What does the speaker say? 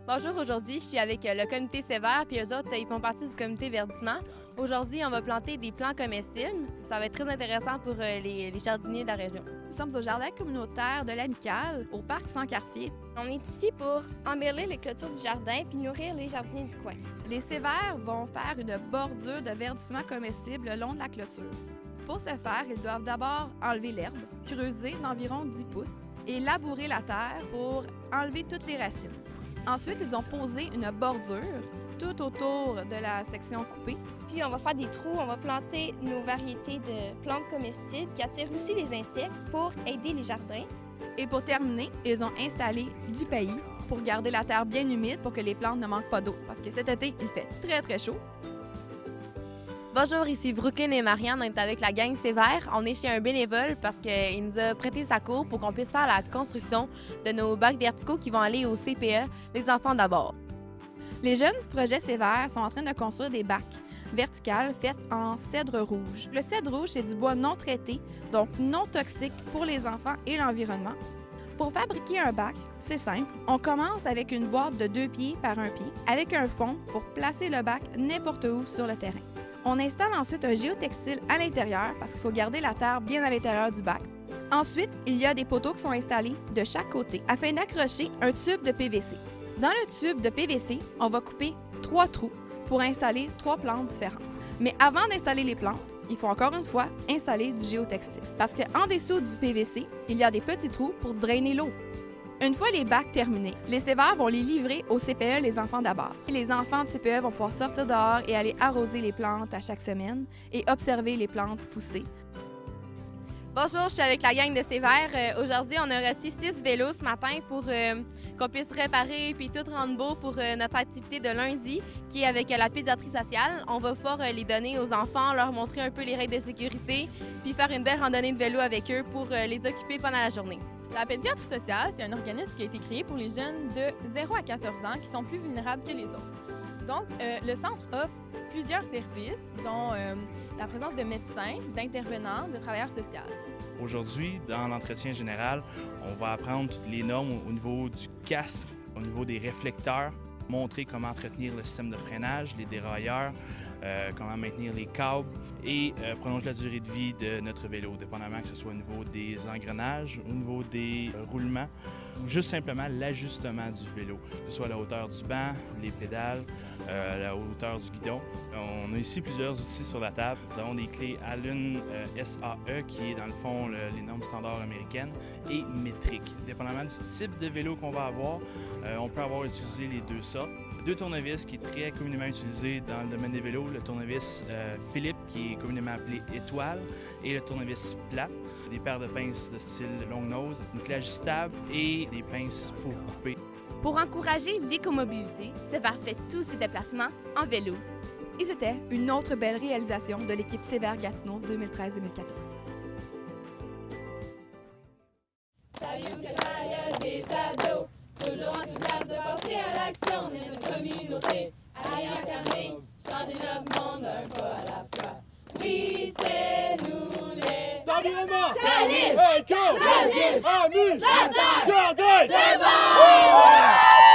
Bonjour, aujourd'hui, je suis avec le comité Sévère, puis eux autres, ils font partie du comité verdissement. Aujourd'hui, on va planter des plants comestibles. Ça va être très intéressant pour les jardiniers de la région. Nous sommes au jardin communautaire de l'Amicale, au parc Sans-Quartier. On est ici pour embellir les clôtures du jardin puis nourrir les jardiniers du coin. Les Sévères vont faire une bordure de verdissement comestible le long de la clôture. Pour ce faire, ils doivent d'abord enlever l'herbe, creuser d'environ 10 pouces et labourer la terre pour enlever toutes les racines. Ensuite, ils ont posé une bordure tout autour de la section coupée. Puis on va faire des trous, on va planter nos variétés de plantes comestibles qui attirent aussi les insectes pour aider les jardins. Et pour terminer, ils ont installé du paillis pour garder la terre bien humide pour que les plantes ne manquent pas d'eau. Parce que cet été, il fait très chaud. Bonjour, ici Brooklyn et Marianne, on est avec la gang Sévère. On est chez un bénévole parce qu'il nous a prêté sa cour pour qu'on puisse faire la construction de nos bacs verticaux qui vont aller au CPE, les enfants d'abord. Les jeunes du projet Sévère sont en train de construire des bacs verticales faites en cèdre rouge. Le cèdre rouge, c'est du bois non traité, donc non toxique pour les enfants et l'environnement. Pour fabriquer un bac, c'est simple. On commence avec une boîte de 2 pieds par 1 pied avec un fond pour placer le bac n'importe où sur le terrain. On installe ensuite un géotextile à l'intérieur parce qu'il faut garder la terre bien à l'intérieur du bac. Ensuite, il y a des poteaux qui sont installés de chaque côté afin d'accrocher un tube de PVC. Dans le tube de PVC, on va couper 3 trous pour installer 3 plantes différentes. Mais avant d'installer les plantes, il faut encore une fois installer du géotextile parce qu'en dessous du PVC, il y a des petits trous pour drainer l'eau. Une fois les bacs terminés, les Sévères vont les livrer au CPE Les Enfants d'abord. Les enfants du CPE vont pouvoir sortir dehors et aller arroser les plantes à chaque semaine et observer les plantes pousser. Bonjour, je suis avec la gang de Sévère. Aujourd'hui, on a reçu 6 vélos ce matin pour qu'on puisse réparer puis tout rendre beau pour notre activité de lundi qui est avec la pédiatrie sociale. On va pouvoir les donner aux enfants, leur montrer un peu les règles de sécurité puis faire une belle randonnée de vélo avec eux pour les occuper pendant la journée. La pédiatrie sociale, c'est un organisme qui a été créé pour les jeunes de 0 à 14 ans qui sont plus vulnérables que les autres. Donc, le centre offre plusieurs services, dont la présence de médecins, d'intervenants, de travailleurs sociaux. Aujourd'hui, dans l'entretien général, on va apprendre toutes les normes au niveau du casque, au niveau des réflecteurs, montrer comment entretenir le système de freinage, les dérailleurs, comment maintenir les câbles et prolonger la durée de vie de notre vélo, dépendamment que ce soit au niveau des engrenages, au niveau des roulements, ou juste simplement l'ajustement du vélo, que ce soit la hauteur du banc, les pédales, la hauteur du guidon. On a ici plusieurs outils sur la table. Nous avons des clés Allen SAE, qui est dans le fond les normes standards américaines, et métriques. Dépendamment du type de vélo qu'on va avoir, on peut avoir utilisé les deux sortes. 2 tournevis qui est très communément utilisé dans le domaine des vélos, le tournevis Philippe qui est communément appelé étoile et le tournevis plate, des paires de pinces de style long nose, une clé ajustable et des pinces pour couper. Pour encourager l'écomobilité, Sévère fait tous ses déplacements en vélo. Et c'était une autre belle réalisation de l'équipe Sévère Gatineau 2013-2014. Saviez-vous que ça y a des ados, toujours enthousiastes de passer à l'action de notre communauté, à y incarner, changer notre monde un pas à la fois. Oui, c'est nous les Environnement, Calice, Éco, Agile, Amis, Latin, Jardin, c'est bon!